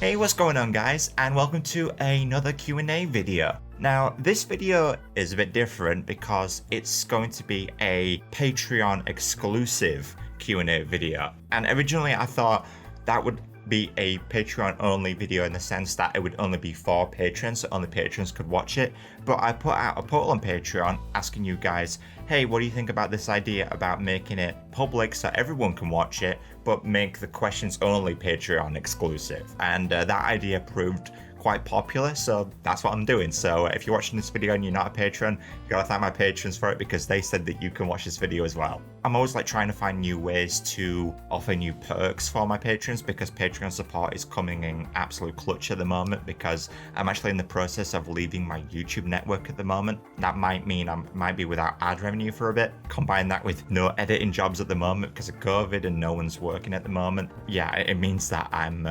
Hey, what's going on guys, and welcome to another Q&A video. Now, this video is a bit different because it's going to be a Patreon exclusive Q&A video. And originally I thought that would be a Patreon only video in the sense that it would only be for patrons, so only patrons could watch it. But I put out a poll on Patreon asking you guys, hey, what do you think about this idea about making it public so everyone can watch it, but make the questions only Patreon exclusive? And that idea proved quite popular, so that's what I'm doing. So if you're watching this video and you're not a patron, you gotta thank my patrons for it because they said that you can watch this video as well. I'm always trying to find new ways to offer new perks for my patrons because Patreon support is coming in absolute clutch at the moment because I'm actually in the process of leaving my YouTube network at the moment. That might mean I might be without ad revenue for a bit. Combine that with no editing jobs at the moment because of COVID and no one's working at the moment. Yeah, it means that I'm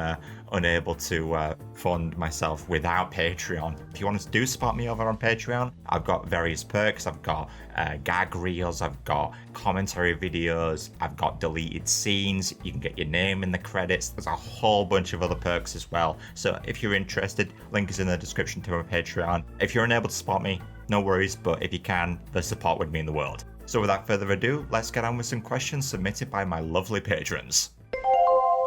unable to fund myself without Patreon. If you want to do support me over on Patreon, I've got various perks. I've got gag reels, I've got commentary videos, I've got deleted scenes, you can get your name in the credits. There's a whole bunch of other perks as well. So if you're interested, link is in the description to my Patreon. If you're unable to support me, no worries, but if you can, the support would mean the world. So without further ado, let's get on with some questions submitted by my lovely patrons.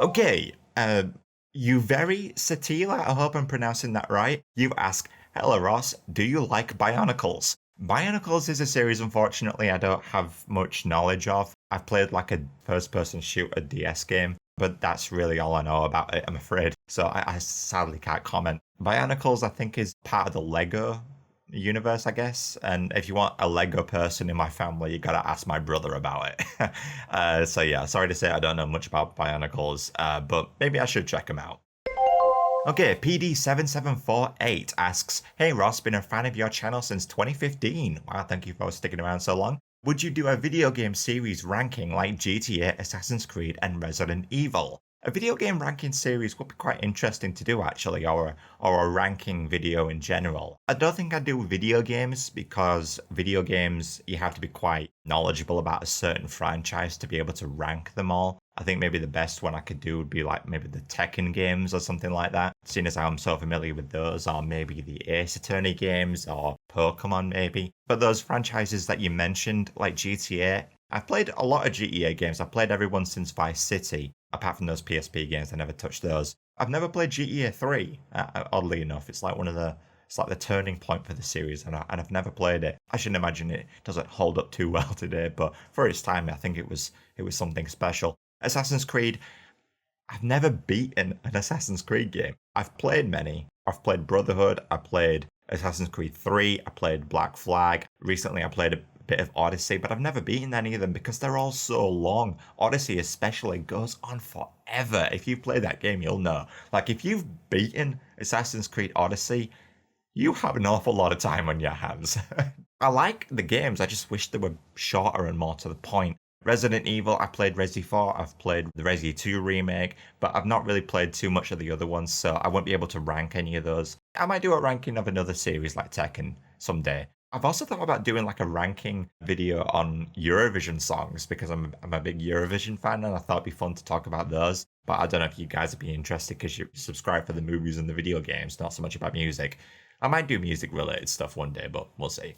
Okay, Juveri Setila, I hope I'm pronouncing that right. You ask, hello Ross, do you like Bionicles? Bionicles is a series unfortunately I don't have much knowledge of. I've played like a first-person shooter DS game, but that's really all I know about it, I'm afraid. So I sadly can't comment. Bionicles I think is part of the Lego universe, I guess, and if you want a Lego person in my family, you gotta ask my brother about it. So yeah, sorry to say I don't know much about Bionicles, but maybe I should check them out. Okay, PD7748 asks, hey Ross, been a fan of your channel since 2015. Wow, thank you for sticking around so long. Would you do a video game series ranking like GTA, Assassin's Creed, and Resident Evil? A video game ranking series would be quite interesting to do actually, or a ranking video in general. I don't think I'd do video games because video games, you have to be quite knowledgeable about a certain franchise to be able to rank them all. I think maybe the best one I could do would be like maybe the Tekken games or something like that, seeing as I'm so familiar with those, or maybe the Ace Attorney games, or Pokemon maybe. But those franchises that you mentioned, like GTA, I've played a lot of GTA games. I've played everyone since Vice City. Apart from those PSP games, I never touched those. I've never played GTA 3, oddly enough. It's like the turning point for the series, and I've never played it. I should imagine it doesn't hold up too well today, but for its time, I think it was something special. Assassin's Creed, I've never beaten an Assassin's Creed game. I've played many. I've played Brotherhood, I played Assassin's Creed 3, I played Black Flag. Recently, I played a bit of Odyssey, but I've never beaten any of them because they're all so long. Odyssey especially goes on forever. If you've played that game, you'll know. Like, if you've beaten Assassin's Creed Odyssey, you have an awful lot of time on your hands. I like the games, I just wish they were shorter and more to the point. Resident Evil, I played Resi 4, I've played the Resi 2 remake, but I've not really played too much of the other ones, so I won't be able to rank any of those. I might do a ranking of another series like Tekken someday. I've also thought about doing like a ranking video on Eurovision songs because I'm a big Eurovision fan and I thought it'd be fun to talk about those. But I don't know if you guys would be interested because you subscribe for the movies and the video games, not so much about music. I might do music related stuff one day, but we'll see.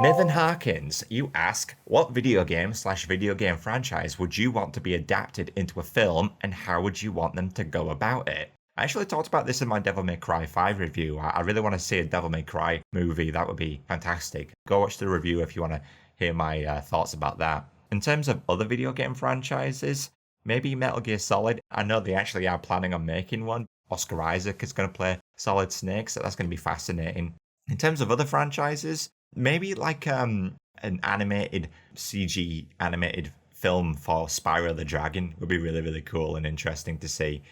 Nathan Harkins, you ask, what video game/video game franchise would you want to be adapted into a film and how would you want them to go about it? I actually talked about this in my Devil May Cry 5 review. I really want to see a Devil May Cry movie. That would be fantastic. Go watch the review if you want to hear my thoughts about that. In terms of other video game franchises, maybe Metal Gear Solid. I know they actually are planning on making one. Oscar Isaac is going to play Solid Snake, so that's going to be fascinating. In terms of other franchises, maybe like an animated CG animated film for Spyro the Dragon would be really, really cool and interesting to see.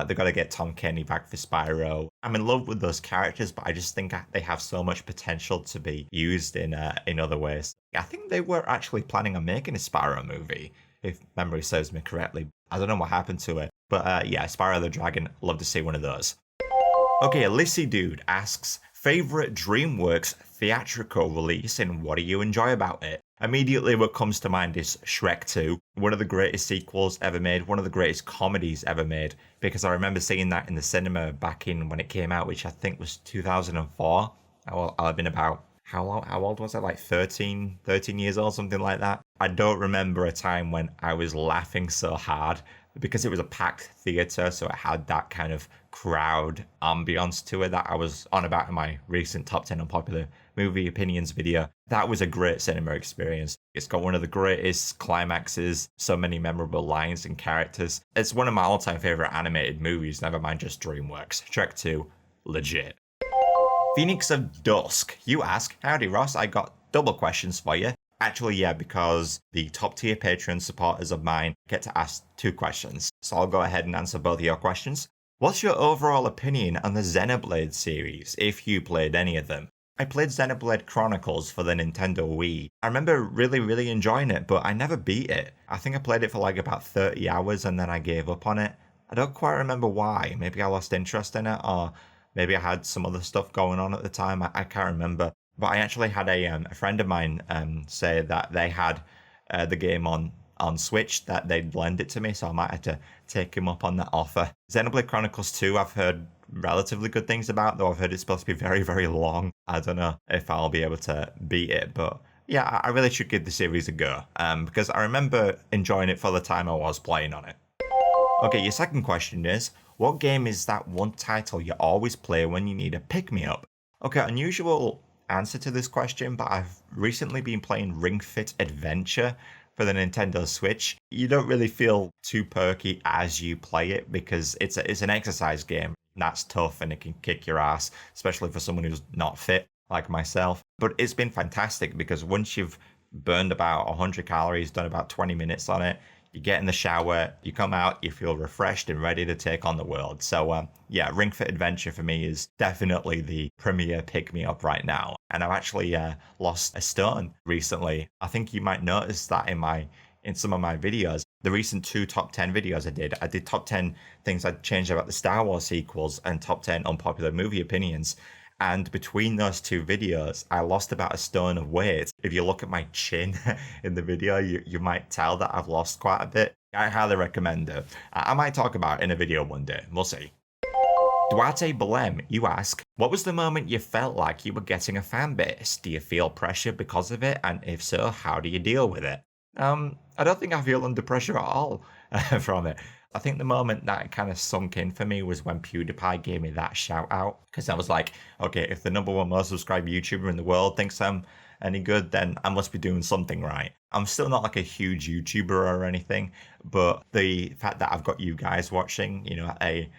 They've got to get Tom Kenny back for Spyro. I'm in love with those characters, but I just think they have so much potential to be used in other ways. I think they were actually planning on making a Spyro movie, if memory serves me correctly. I don't know what happened to it, but yeah, Spyro the Dragon, love to see one of those. Okay, IisiDude asks, favorite Dreamworks theatrical release and what do you enjoy about it? Immediately what comes to mind is Shrek 2, one of the greatest sequels ever made, one of the greatest comedies ever made, because I remember seeing that in the cinema back in when it came out, which I think was 2004. I'll have been about, how old was I? Like 13 years old, something like that. I don't remember a time when I was laughing so hard because it was a packed theatre, so it had that kind of crowd ambience to it that I was on about in my recent top 10 unpopular movie opinions video. That was a great cinema experience. It's got one of the greatest climaxes, so many memorable lines and characters. It's one of my all-time favorite animated movies, never mind just Dreamworks. Shrek 2, legit. Phoenix of Dusk, you ask, howdy Ross, I got double questions for you. Actually, yeah, because the top tier Patreon supporters of mine get to ask 2 questions. So I'll go ahead and answer both of your questions. What's your overall opinion on the Xenoblade series, if you played any of them? I played Xenoblade Chronicles for the Nintendo Wii. I remember really enjoying it, but I never beat it. I think I played it for like about 30 hours and then I gave up on it. I don't quite remember why. Maybe I lost interest in it, or maybe I had some other stuff going on at the time. I can't remember. But I actually had a friend of mine say that they had the game on Switch, that they'd lend it to me, so I might have to take him up on that offer. Xenoblade Chronicles 2, I've heard relatively good things about, though I've heard it's supposed to be very long. I don't know if I'll be able to beat it, but yeah, I really should give the series a go, because I remember enjoying it for the time I was playing on it. Okay, your second question is, what game is that one title you always play when you need a pick-me-up? Okay, unusual answer to this question, but I've recently been playing Ring Fit Adventure for the Nintendo Switch. You don't really feel too perky as you play it because it's an exercise game. That's tough and it can kick your ass, especially for someone who's not fit like myself. But it's been fantastic because once you've burned about 100 calories, done about 20 minutes on it, you get in the shower, you come out, you feel refreshed and ready to take on the world. So yeah, Ring Fit Adventure for me is definitely the premier pick-me-up right now. And I've actually lost a stone recently. I think you might notice that in some of my videos. The recent 2 top 10 videos I did top 10 things I'd change about the Star Wars sequels and top 10 unpopular movie opinions. And between those 2 videos, I lost about a stone of weight. If you look at my chin in the video, you might tell that I've lost quite a bit. I highly recommend it. I might talk about it in a video one day. We'll see. Duarte Belem, you ask, what was the moment you felt like you were getting a fan base? Do you feel pressure because of it? And if so, how do you deal with it? I don't think I feel under pressure at all from it. I think the moment that kind of sunk in for me was when PewDiePie gave me that shout out, because I was like, okay, if the #1 most subscribed YouTuber in the world thinks I'm any good, then I must be doing something right. I'm still not like a huge YouTuber or anything, but the fact that I've got you guys watching, you know, a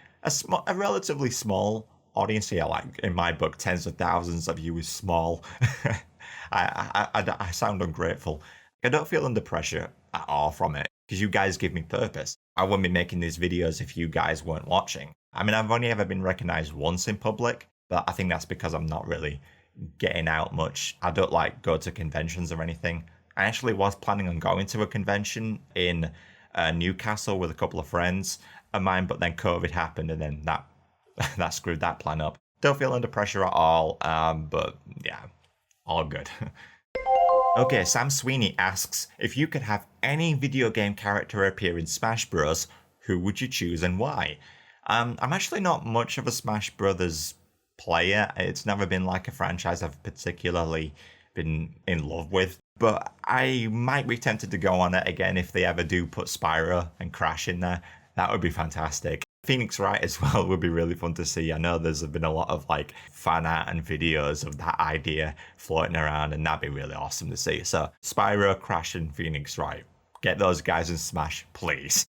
relatively small audience here, like in my book, tens of thousands of you is small. I sound ungrateful. I don't feel under pressure at all from it, because you guys give me purpose. I wouldn't be making these videos if you guys weren't watching. I mean, I've only ever been recognized once in public, but I think that's because I'm not really getting out much. I don't like go to conventions or anything. I actually was planning on going to a convention in Newcastle with a couple of friends of mine, but then COVID happened and then that screwed that plan up. Don't feel under pressure at all, but yeah, all good. Okay, Sam Sweeney asks, if you could have any video game character appear in Smash Bros, who would you choose and why? I'm actually not much of a Smash Brothers player. It's never been like a franchise I've particularly been in love with, but I might be tempted to go on it again if they ever do put Spyro and Crash in there. That would be fantastic. Phoenix Wright as well would be really fun to see. I know there's been a lot of like fan art and videos of that idea floating around, and that'd be really awesome to see. So Spyro, Crash, and Phoenix Wright, get those guys in Smash, please.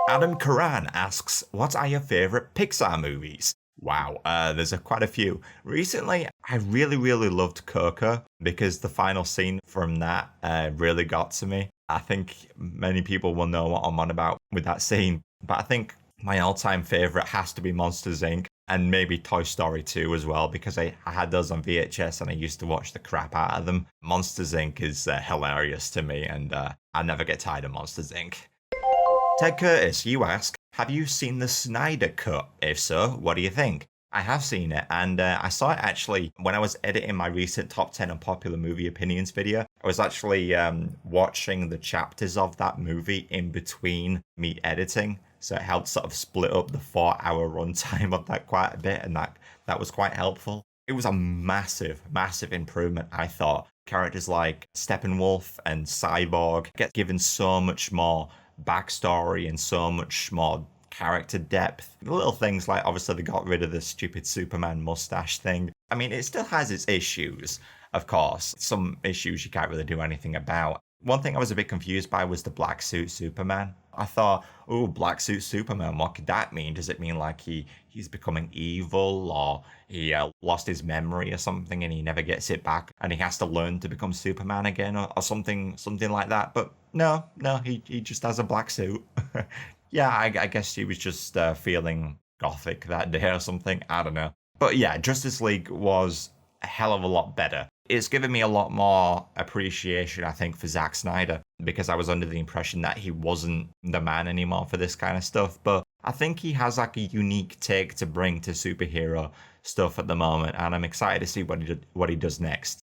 Adam Curran asks, what are your favorite Pixar movies? Wow, there's quite a few. Recently, I really loved Coco because the final scene from that really got to me. I think many people will know what I'm on about with that scene, but I think my all-time favorite has to be Monsters, Inc. and maybe Toy Story 2 as well, because I had those on VHS and I used to watch the crap out of them. Monsters, Inc. is hilarious to me, and I never get tired of Monsters, Inc. Ted Curtis, you ask, have you seen the Snyder Cut? If so, what do you think? I have seen it, and I saw it actually when I was editing my recent top 10 unpopular movie opinions video. I was actually watching the chapters of that movie in between me editing, so it helped sort of split up the 4-hour runtime of that quite a bit, and that was quite helpful. It was a massive, massive improvement, I thought. Characters like Steppenwolf and Cyborg get given so much more backstory and so much more character depth. The little things like, obviously, they got rid of the stupid Superman mustache thing. I mean, it still has its issues, of course. Some issues you can't really do anything about. One thing I was a bit confused by was the black suit Superman. I thought, oh, black suit Superman, what could that mean? Does it mean like he's becoming evil, or he lost his memory or something and he never gets it back and he has to learn to become Superman again, or something like that? But no, he just has a black suit. Yeah, I guess he was just feeling gothic that day or something. I don't know. But yeah, Justice League was a hell of a lot better. It's given me a lot more appreciation, I think, for Zack Snyder, because I was under the impression that he wasn't the man anymore for this kind of stuff. But I think he has like a unique take to bring to superhero stuff at the moment, and I'm excited to see what he does next.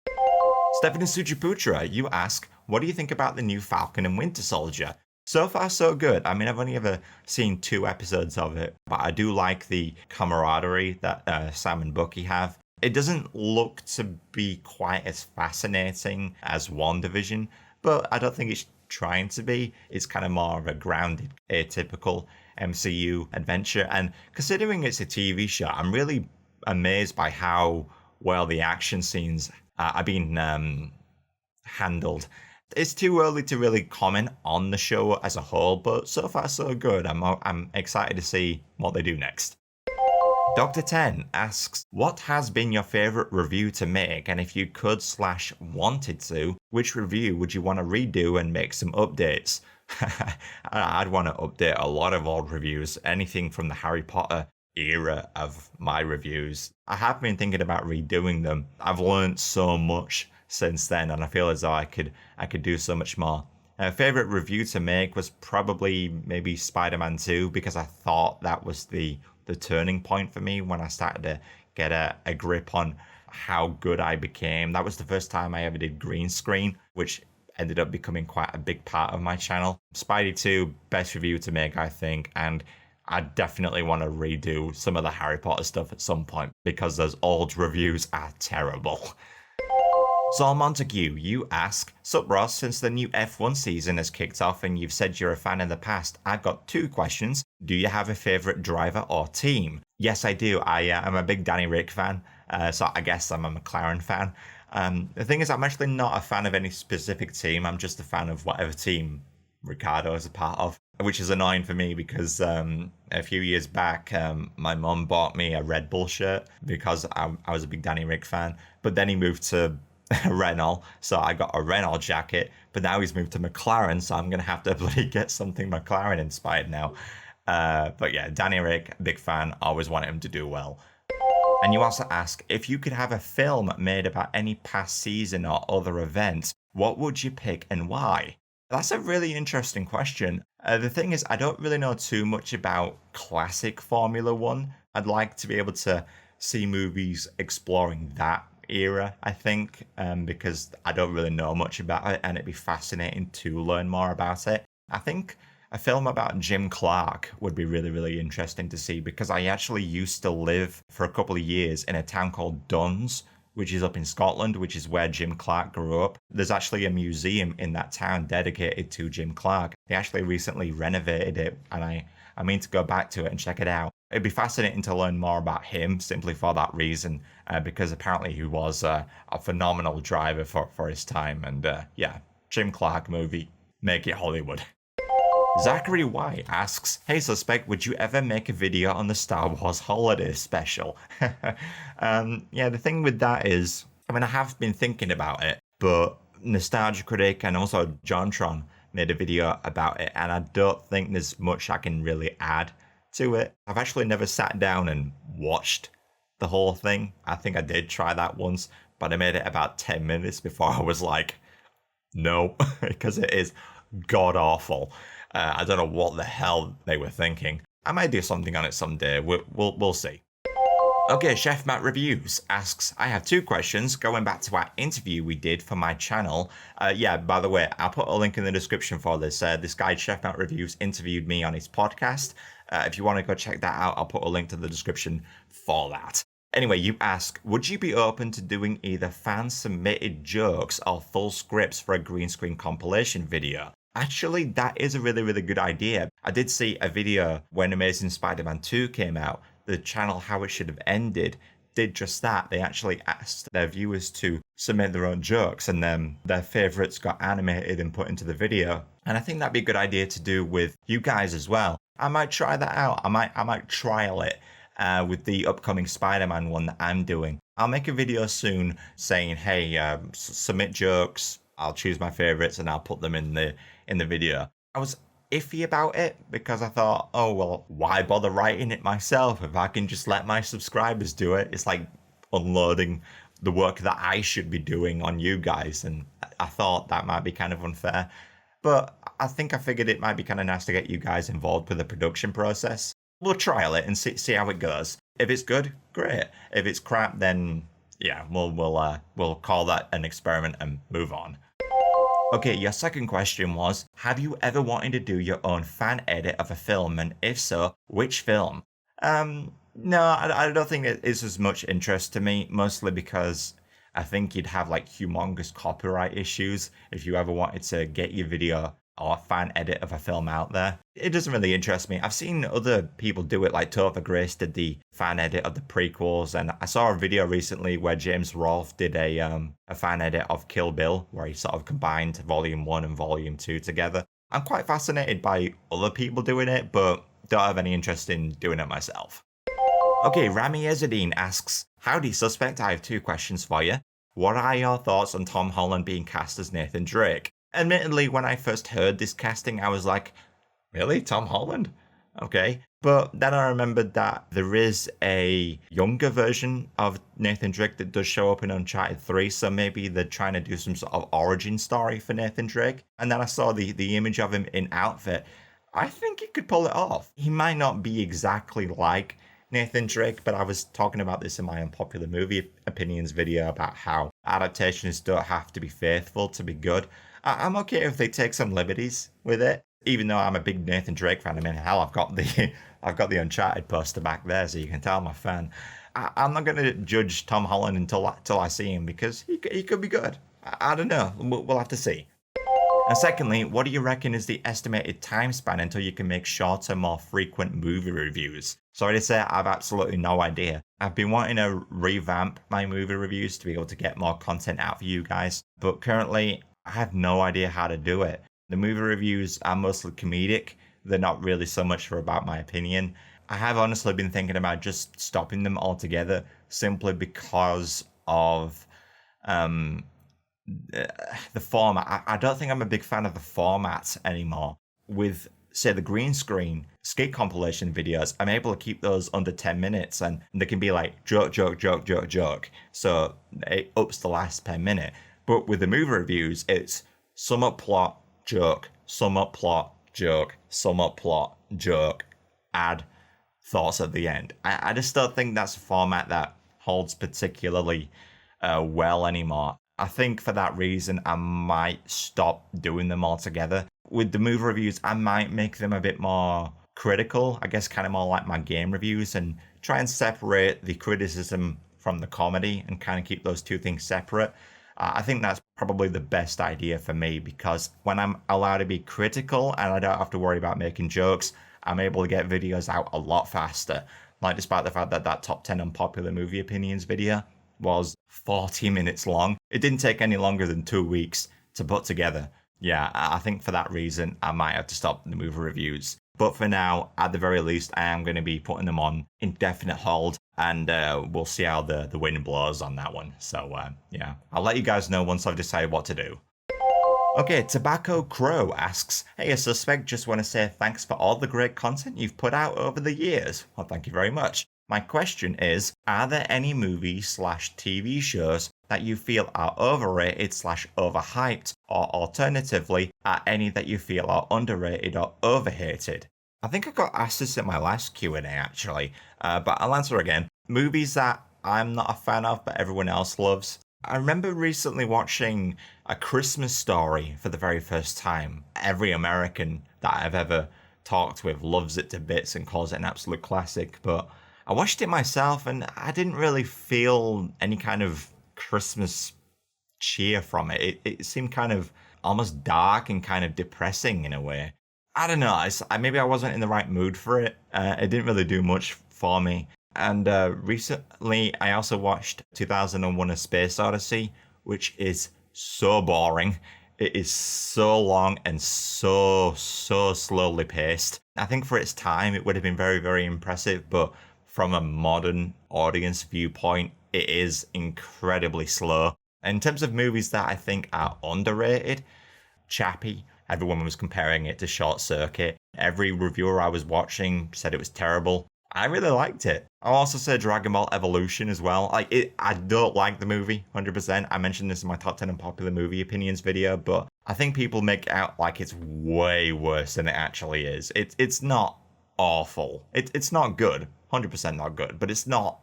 Stephanus Surjaputra, you ask, what do you think about the new Falcon and Winter Soldier? So far, so good. I mean, I've only ever seen 2 episodes of it, but I do like the camaraderie that Sam and Bucky have. It doesn't look to be quite as fascinating as WandaVision, but I don't think it's trying to be. It's kind of more of a grounded, atypical MCU adventure. And considering it's a TV show, I'm really amazed by how well the action scenes are being handled. It's too early to really comment on the show as a whole, but so far so good. I'm excited to see what they do next. Dr. 10 asks, what has been your favorite review to make, and if you could / wanted to, which review would you want to redo and make some updates? I'd want to update a lot of old reviews, anything from the Harry Potter era of my reviews. I have been thinking about redoing them. I've learned so much since then, and I feel as though I could do so much more. Favorite review to make was probably maybe Spider-Man 2, because I thought that was the turning point for me when I started to get a grip on how good I became. That was the first time I ever did green screen, which ended up becoming quite a big part of my channel. Spidey 2, best review to make, I think, and I definitely want to redo some of the Harry Potter stuff at some point, because those old reviews are terrible. Saul Montagu, you ask, Sup Ross, since the new F1 season has kicked off and you've said you're a fan in the past, I've got 2 questions. Do you have a favourite driver or team? Yes, I do. I'm a big Danny Rick fan, so I guess I'm a McLaren fan. The thing is, I'm actually not a fan of any specific team. I'm just a fan of whatever team Ricardo is a part of, which is annoying for me because a few years back, my mum bought me a Red Bull shirt because I was a big Danny Rick fan, but then he moved to Renault, so I got a Renault jacket, but now he's moved to McLaren, so I'm gonna have to bloody get something McLaren inspired now. But yeah, Danny Rick, big fan, always wanted him to do well. And you also ask, if you could have a film made about any past season or other event, what would you pick and why? That's a really interesting question. The thing is, I don't really know too much about classic Formula One. I'd like to be able to see movies exploring that era, I think, because I don't really know much about it, and it'd be fascinating to learn more about it. I think a film about Jim Clark would be really, really interesting to see, because I actually used to live for a couple of years in a town called Duns, which is up in Scotland, which is where Jim Clark grew up. There's actually a museum in that town dedicated to Jim Clark. They actually recently renovated it, and I mean to go back to it and check it out. It'd be fascinating to learn more about him simply for that reason, because apparently he was a phenomenal driver for his time. And yeah, Jim Clark movie, make it Hollywood. Zachary Whyte asks, hey Suspect, would you ever make a video on the Star Wars holiday special? Yeah, the thing with that is, I mean, I have been thinking about it, but Nostalgia Critic and also JonTron made a video about it, and I don't think there's much I can really add to it. I've actually never sat down and watched the whole thing. I think I did try that once, but I made it about 10 minutes before I was like, no, because it is god awful. I don't know what the hell they were thinking. I might do something on it someday. We'll see. Okay, ChefMatt Reviews asks, I have two questions going back to our interview we did for my channel. Yeah, by the way, I'll put a link in the description for this. This guy, ChefMatt Reviews, interviewed me on his podcast. If you want to go check that out, I'll put a link to the description for that. Anyway, you ask, would you be open to doing either fan-submitted jokes or full scripts for a green screen compilation video? Actually, that is a really, really good idea. I did see a video when Amazing Spider-Man 2 came out. The channel How It Should Have Ended did just that. They actually asked their viewers to submit their own jokes, and then their favorites got animated and put into the video. And I think that'd be a good idea to do with you guys as well. I might try that out. I might trial it with the upcoming Spider-Man one that I'm doing. I'll make a video soon saying, hey, submit jokes. I'll choose my favorites and I'll put them in the video. I was iffy about it because I thought, oh, well, why bother writing it myself if I can just let my subscribers do it? It's like unloading the work that I should be doing on you guys, and I thought that might be kind of unfair. But I figured it might be kind of nice to get you guys involved with the production process. We'll trial it and see how it goes. If it's good, great. If it's crap, then yeah, we'll call that an experiment and move on. Okay, your second question was, have you ever wanted to do your own fan edit of a film, and if so, which film? No, I don't think it is as much interest to me, mostly because I think you'd have like humongous copyright issues if you ever wanted to get your video or fan edit of a film out there. It doesn't really interest me. I've seen other people do it, like Topher Grace did the fan edit of the prequels, and I saw a video recently where James Rolfe did a fan edit of Kill Bill, where he sort of combined Volume 1 and Volume 2 together. I'm quite fascinated by other people doing it, but don't have any interest in doing it myself. Okay, Rami Ezzeddine asks, howdy suspect, I have two questions for you. What are your thoughts on Tom Holland being cast as Nathan Drake? Admittedly, when I first heard this casting, I was like, really? Tom Holland? Okay. But then I remembered that there is a younger version of Nathan Drake that does show up in Uncharted 3, so maybe they're trying to do some sort of origin story for Nathan Drake. And then I saw the image of him in outfit. I think he could pull it off. He might not be exactly like Nathan Drake, but I was talking about this in my Unpopular Movie Opinions video about how adaptations don't have to be faithful to be good. I'm okay if they take some liberties with it, even though I'm a big Nathan Drake fan. I mean, hell, I've got the Uncharted poster back there, so you can tell I'm a fan. I'm not going to judge Tom Holland until I see him, because he could be good. I don't know. We'll have to see. And secondly, what do you reckon is the estimated time span until you can make shorter, more frequent movie reviews? Sorry to say, I've absolutely no idea. I've been wanting to revamp my movie reviews to be able to get more content out for you guys, but currently I have no idea how to do it. The movie reviews are mostly comedic. They're not really so much for about my opinion. I have honestly been thinking about just stopping them altogether, simply because of the format. I don't think I'm a big fan of the format anymore. With, say, the green screen skit compilation videos, I'm able to keep those under 10 minutes, and they can be like joke, joke, joke, joke, joke. So it ups the last 10 minute. But with the movie reviews, it's sum up plot, joke, sum up plot, joke, sum up plot, joke, add thoughts at the end. I just don't think that's a format that holds particularly well anymore. I think for that reason, I might stop doing them altogether. With the movie reviews, I might make them a bit more critical, I guess kind of more like my game reviews, and try and separate the criticism from the comedy and kind of keep those two things separate. I think that's probably the best idea for me, because when I'm allowed to be critical and I don't have to worry about making jokes, I'm able to get videos out a lot faster. Like, despite the fact that that top 10 unpopular movie opinions video was 40 minutes long, it didn't take any longer than 2 weeks to put together. Yeah, I think for that reason, I might have to stop the movie reviews. But for now, at the very least, I am going to be putting them on indefinite hold, and we'll see how the wind blows on that one. So, yeah, I'll let you guys know once I've decided what to do. Okay, Tobacco Crow asks, hey, a suspect, just want to say thanks for all the great content you've put out over the years. Well, thank you very much. My question is, are there any movies/TV shows that you feel are overrated/overhyped, or alternatively, are any that you feel are underrated or overhated? I think I got asked this in my last Q&A actually, but I'll answer again. movies that I'm not a fan of, but everyone else loves. I remember recently watching A Christmas Story for the very first time. Every American that I've ever talked with loves it to bits and calls it an absolute classic, but I watched it myself and I didn't really feel any kind of Christmas cheer from it. It seemed kind of almost dark and kind of depressing in a way. I don't know. Maybe I wasn't in the right mood for it. It didn't really do much for me. And recently, I also watched 2001: A Space Odyssey, which is so boring. It is so long and so slowly paced. I think for its time, it would have been very, very impressive, but from a modern audience viewpoint, it is incredibly slow. In terms of movies that I think are underrated, Chappie, everyone was comparing it to Short Circuit. Every reviewer I was watching said it was terrible. I really liked it. I'll also say Dragon Ball Evolution as well. I don't like the movie, 100%. I mentioned this in my top 10 unpopular movie opinions video, but I think people make it out like it's way worse than it actually is. It's not awful. It's not good, 100% not good, but it's not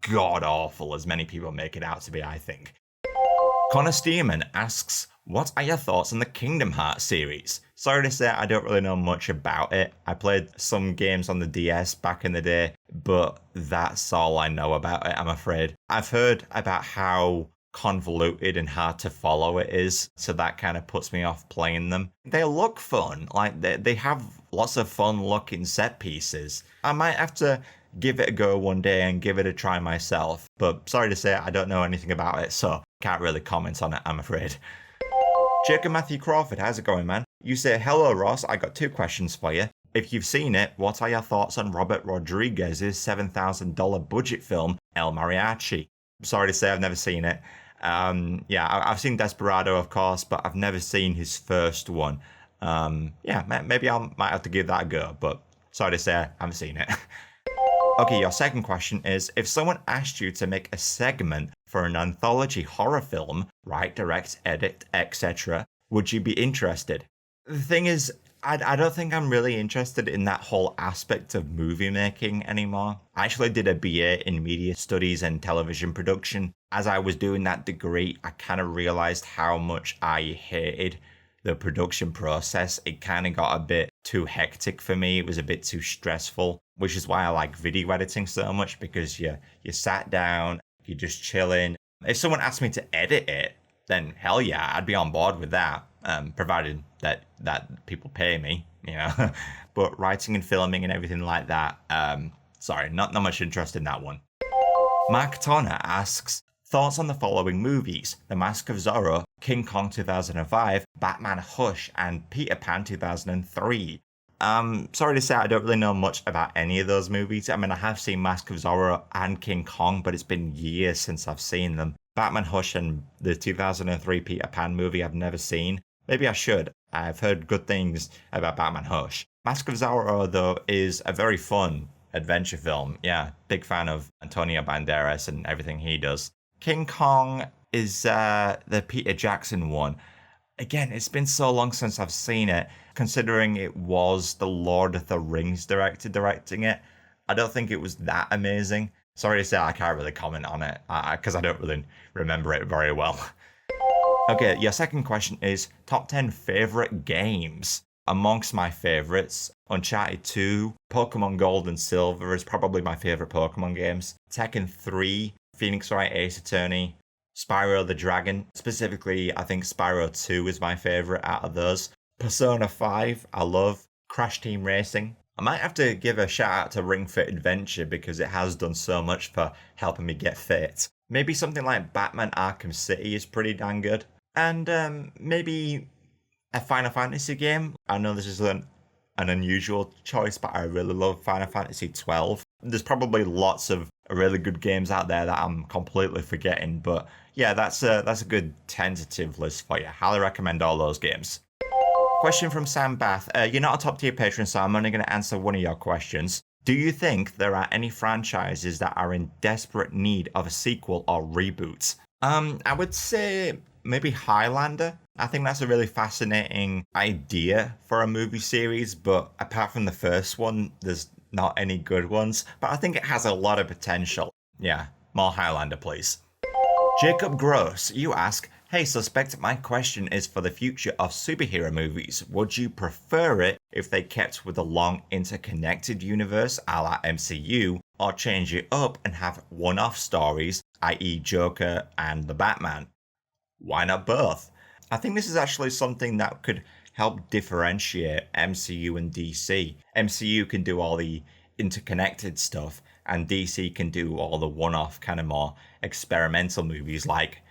god awful as many people make it out to be, I think. Connor Stierman asks, what are your thoughts on the Kingdom Hearts series? Sorry to say I don't really know much about it. I played some games on the DS back in the day, but that's all I know about it, I'm afraid. I've heard about how convoluted and hard to follow it is, so that kind of puts me off playing them. They look fun, like they have lots of fun looking set pieces. I might have to give it a go one day and give it a try myself, but sorry to say I don't know anything about it, so can't really comment on it, I'm afraid. Jacob Matthew Crawford, how's it going, man? You say, hello, Ross, I got 2 questions for you. If you've seen it, what are your thoughts on Robert Rodriguez's $7,000 budget film, El Mariachi? Sorry to say I've never seen it. I've seen Desperado, of course, but I've never seen his first one. Maybe I might have to give that a go, but sorry to say I haven't seen it. Okay, your second question is, if someone asked you to make a segment for an anthology horror film, write, direct, edit, etc., would you be interested? The thing is, I don't think I'm really interested in that whole aspect of movie making anymore. I actually did a BA in media studies and television production. As I was doing that degree, I kind of realized how much I hated the production process. It kind of got a bit too hectic for me. It was a bit too stressful, which is why I like video editing so much, because you sat down, you're just chilling. If someone asked me to edit it, then hell yeah, I'd be on board with that, provided that people pay me, you know. But writing and filming and everything like that, sorry, not much interest in that one. Mark Tonna asks, thoughts on the following movies: The Mask of Zorro, King Kong 2005, Batman Hush, and Peter Pan 2003. Sorry to say I don't really know much about any of those movies. I mean, I have seen Mask of Zorro and King Kong, but it's been years since I've seen them. Batman Hush and the 2003 Peter Pan movie I've never seen. Maybe I should. I've heard good things about Batman Hush. Mask of Zorro, though, is a very fun adventure film. Yeah, big fan of Antonio Banderas and everything he does. King Kong is the Peter Jackson one. Again, it's been so long since I've seen it, considering it was the Lord of the Rings director directing it. I don't think it was that amazing. Sorry to say I can't really comment on it, because I don't really remember it very well. Okay, your second question is, top 10 favourite games. Amongst my favourites, Uncharted 2, Pokemon Gold and Silver is probably my favourite Pokemon games. Tekken 3, Phoenix Wright Ace Attorney, Spyro the Dragon. Specifically, I think Spyro 2 is my favourite out of those. Persona 5, I love. Crash Team Racing. I might have to give a shout out to Ring Fit Adventure because it has done so much for helping me get fit. Maybe something like Batman Arkham City is pretty dang good. And maybe a Final Fantasy game. I know this is an unusual choice, but I really love Final Fantasy 12. There's probably lots of really good games out there that I'm completely forgetting, but yeah, that's a good tentative list for you. Highly recommend all those games. Question from Sam Bath. You're not a top tier patron, so I'm only going to answer one of your questions. Do you think there are any franchises that are in desperate need of a sequel or reboot? I would say maybe Highlander. I think that's a really fascinating idea for a movie series, but apart from the first one, there's not any good ones. But I think it has a lot of potential. Yeah, more Highlander, please. Jacob Gross, you ask, hey, suspect, my question is for the future of superhero movies. Would you prefer it if they kept with a long interconnected universe a la MCU, or change it up and have one-off stories, i.e. Joker and the Batman? Why not both? I think this is actually something that could help differentiate MCU and DC. MCU can do all the interconnected stuff, and DC can do all the one-off kind of more experimental movies like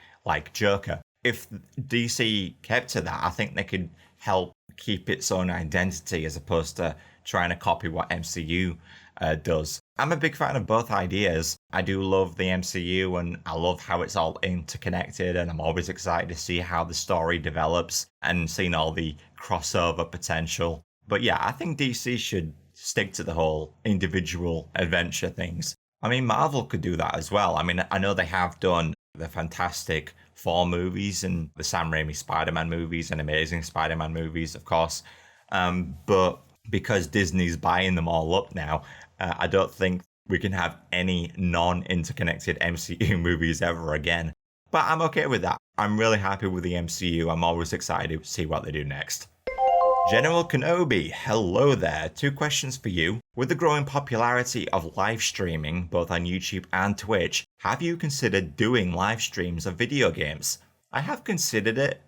Joker. If DC kept to that, I think they could help keep its own identity as opposed to trying to copy what MCU does. I'm a big fan of both ideas. I do love the MCU and I love how it's all interconnected, and I'm always excited to see how the story develops and seeing all the crossover potential. But yeah, I think DC should stick to the whole individual adventure things. I mean, Marvel could do that as well. I mean, I know they have done the Fantastic Four movies and the Sam Raimi Spider-Man movies and Amazing Spider-Man movies, of course. But because Disney's buying them all up now, I don't think we can have any non-interconnected MCU movies ever again. But I'm okay with that. I'm really happy with the MCU. I'm always excited to see what they do next. General Kenobi, hello there. 2 questions for you. With the growing popularity of live streaming, both on YouTube and Twitch, have you considered doing live streams of video games? I have considered it.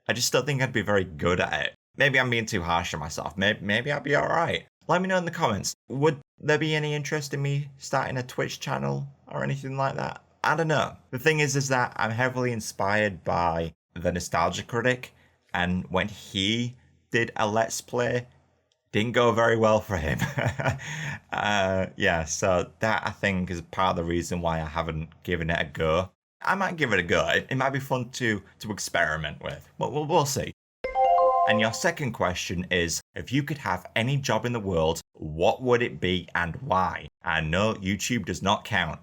I just don't think I'd be very good at it. Maybe I'm being too harsh on myself. Maybe I'll be alright. Let me know in the comments. Would there be any interest in me starting a Twitch channel or anything like that? I don't know. The thing is that I'm heavily inspired by the Nostalgia Critic, and when he did a Let's Play, didn't go very well for him. Yeah, so that I think is part of the reason why I haven't given it a go. I might give it a go. It might be fun to experiment with. But we'll see. And your second question is, if you could have any job in the world, what would it be and why? And no, YouTube does not count.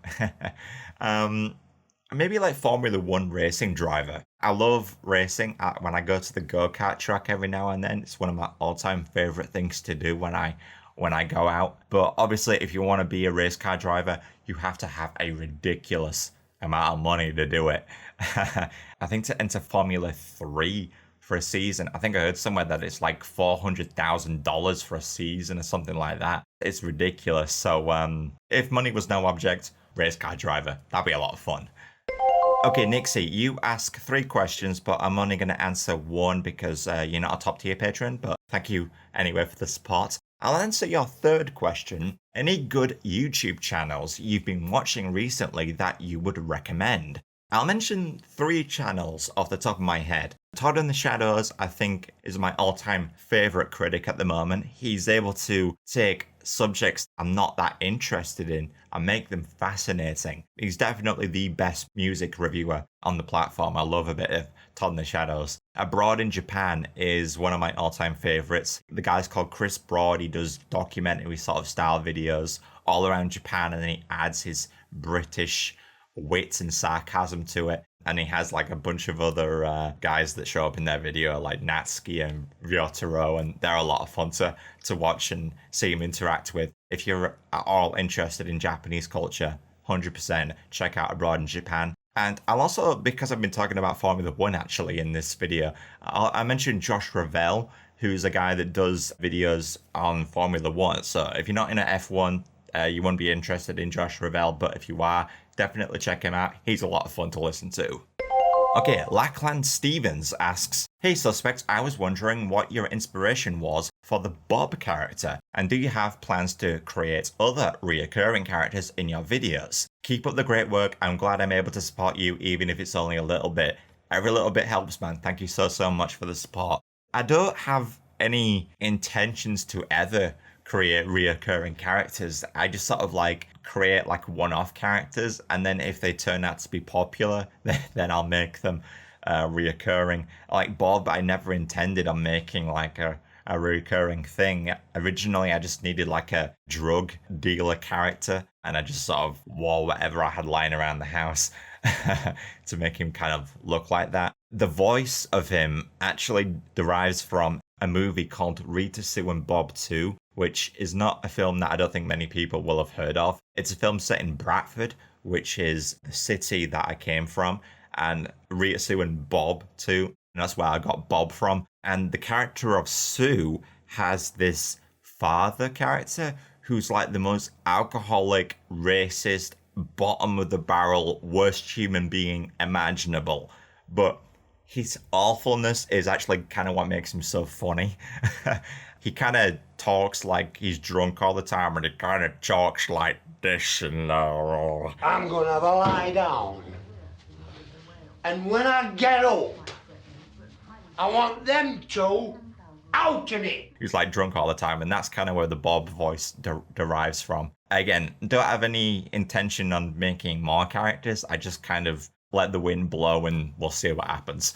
Maybe like Formula 1 racing driver. I love racing. When I go to the go-kart track every now and then, it's one of my all-time favorite things to do when I go out. But obviously, if you want to be a race car driver, you have to have a ridiculous amount of money to do it. I think to enter Formula 3 for a season, I think I heard somewhere that it's like $400,000 for a season or something like that. It's ridiculous. So if money was no object, race car driver, that'd be a lot of fun. Okay, Nixie, you ask 3 questions, but I'm only going to answer 1 because you're not a top tier patron, but thank you anyway for the support. I'll answer your 3rd question. Any good YouTube channels you've been watching recently that you would recommend? I'll mention 3 channels off the top of my head. Todd in the Shadows, I think, is my all-time favorite critic at the moment. He's able to take subjects I'm not that interested in and make them fascinating. He's definitely the best music reviewer on the platform. I love a bit of Todd in the Shadows. Abroad in Japan is one of my all-time favorites. The guy's called Chris Broad. He does documentary sort of style videos all around Japan, and then he adds his British wit and sarcasm to it. And he has like a bunch of other guys that show up in their video, like Natsuki and Ryotaro, and they're a lot of fun to watch and see him interact with. If you're at all interested in Japanese culture, 100% check out Abroad in Japan. And I'll also, because I've been talking about Formula 1 actually in this video, I mentioned Josh Ravel, who's a guy that does videos on Formula 1. So if you're not in a F1, you won't be interested in Josh Ravel, but if you are, definitely check him out. He's a lot of fun to listen to. Okay, Lackland Stevens asks, hey Suspect, I was wondering what your inspiration was for the Bob character, and do you have plans to create other reoccurring characters in your videos? Keep up the great work. I'm glad I'm able to support you, even if it's only a little bit. Every little bit helps, man. Thank you so much for the support. I don't have any intentions to ever create reoccurring characters. I just sort of like create like one-off characters, and then if they turn out to be popular, then I'll make them reoccurring. Like Bob, I never intended on making like a recurring thing. Originally, I just needed like a drug dealer character, and I just sort of wore whatever I had lying around the house to make him kind of look like that. The voice of him actually derives from a movie called Rita Sue and Bob 2, which is not a film that I don't think many people will have heard of. It's a film set in Bradford, which is the city that I came from, and Rita, Sue, and Bob too. And that's where I got Bob from. And the character of Sue has this father character who's like the most alcoholic, racist, bottom of the barrel, worst human being imaginable. But his awfulness is actually kind of what makes him so funny. He kind of talks like he's drunk all the time, and he kind of talks like this. And I'm going to have a lie down. And when I get up, I want them two out of it. He's like drunk all the time, and that's kind of where the Bob voice derives from. Again, don't have any intention on making more characters. I just kind of let the wind blow and we'll see what happens.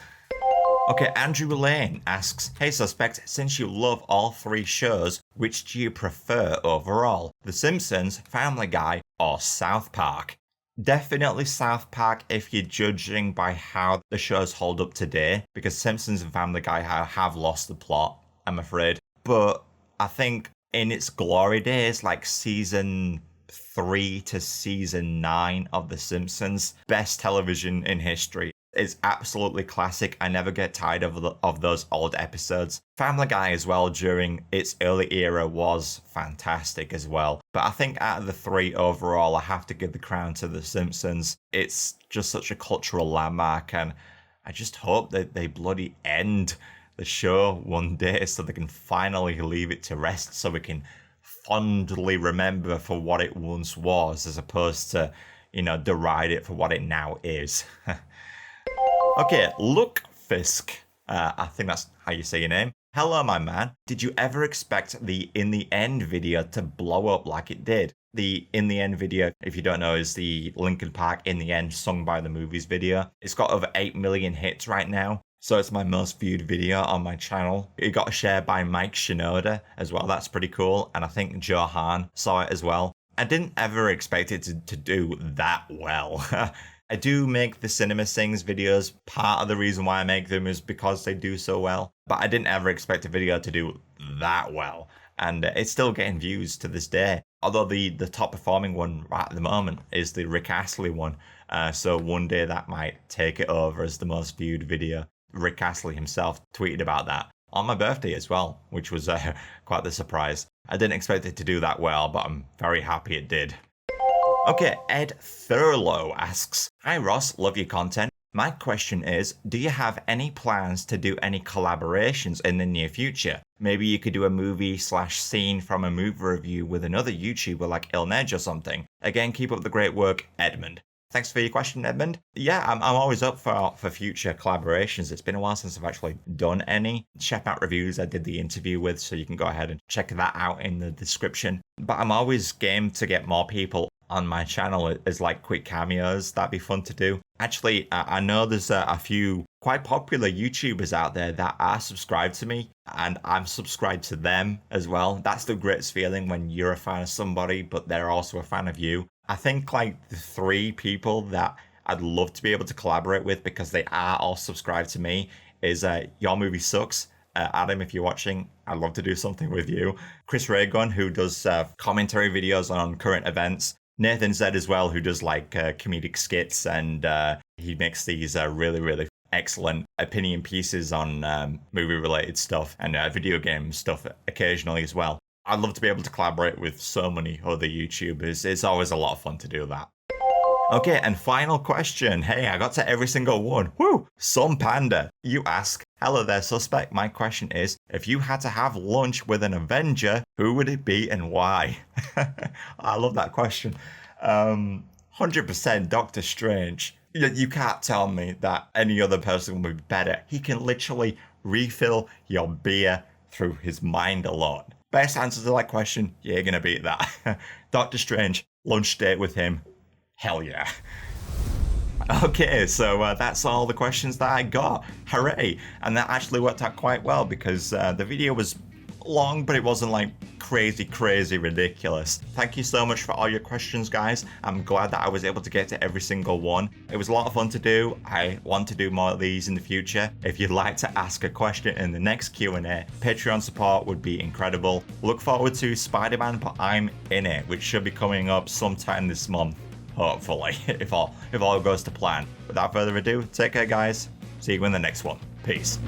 Okay, Andrew Lane asks, hey Suspect, since you love all three shows, which do you prefer overall? The Simpsons, Family Guy, or South Park? Definitely South Park if you're judging by how the shows hold up today, because Simpsons and Family Guy have lost the plot, I'm afraid. But I think in its glory days, like season 3 to season 9 of The Simpsons, best television in history. It's absolutely classic. I never get tired of those old episodes. Family Guy as well during its early era was fantastic as well. But I think out of the three overall, I have to give the crown to The Simpsons. It's just such a cultural landmark, and I just hope that they bloody end the show one day so they can finally leave it to rest so we can fondly remember for what it once was as opposed to, deride it for what it now is. Okay, Look Fisk. I think that's how you say your name. Hello, my man. Did you ever expect the In the End video to blow up like it did? The In the End video, if you don't know, is the Linkin Park In the End sung by the movies video. It's got over 8 million hits right now, so it's my most viewed video on my channel. It got shared by Mike Shinoda as well. That's pretty cool. And I think Joe Hahn saw it as well. I didn't ever expect it to do that well. I do make the Cinema Sings videos. Part of the reason why I make them is because they do so well. But I didn't ever expect a video to do that well. And it's still getting views to this day. Although the top performing one right at the moment is the Rick Astley one. So one day that might take it over as the most viewed video. Rick Astley himself tweeted about that on my birthday as well, which was quite the surprise. I didn't expect it to do that well, but I'm very happy it did. Okay, Ed Thurlow asks, hi Ross, love your content. My question is, do you have any plans to do any collaborations in the near future? Maybe you could do a movie/scene from a movie review with another YouTuber like Ilnedge or something. Again, keep up the great work, Edmund. Thanks for your question, Edmund. Yeah, I'm always up for future collaborations. It's been a while since I've actually done any. ChefMatt Reviews I did the interview with, so you can go ahead and check that out in the description. But I'm always game to get more people on my channel as like quick cameos. That'd be fun to do. Actually, I know there's a few quite popular YouTubers out there that are subscribed to me, and I'm subscribed to them as well. That's the greatest feeling when you're a fan of somebody, but they're also a fan of you. I think like the 3 people that I'd love to be able to collaborate with because they are all subscribed to me is Your Movie Sucks. Adam, if you're watching, I'd love to do something with you. Chris Raygun, who does commentary videos on current events. Nathan Zed as well, who does like comedic skits, and he makes these really, really excellent opinion pieces on movie-related stuff and video game stuff occasionally as well. I'd love to be able to collaborate with so many other YouTubers. It's always a lot of fun to do that. Okay, and final question. Hey, I got to every single one. Woo! Some Panda. You ask, hello there, Suspect. My question is, if you had to have lunch with an Avenger, who would it be and why? I love that question. 100% Doctor Strange. You can't tell me that any other person would be better. He can literally refill your beer through his mind alone. Best answer to that question, you're going to beat that. Doctor Strange, lunch date with him. Hell yeah. Okay, so that's all the questions that I got. Hooray. And that actually worked out quite well because the video was long, but it wasn't like crazy ridiculous. Thank you so much for all your questions, guys. I'm glad that I was able to get to every single one. It was a lot of fun to do. I want to do more of these in the future. If you'd like to ask a question in the next Q&A, Patreon support would be incredible. Look forward to Spider-Man, but I'm in it, which should be coming up sometime this month, hopefully, if all goes to plan. Without further ado, take care, guys. See you in the next one. Peace.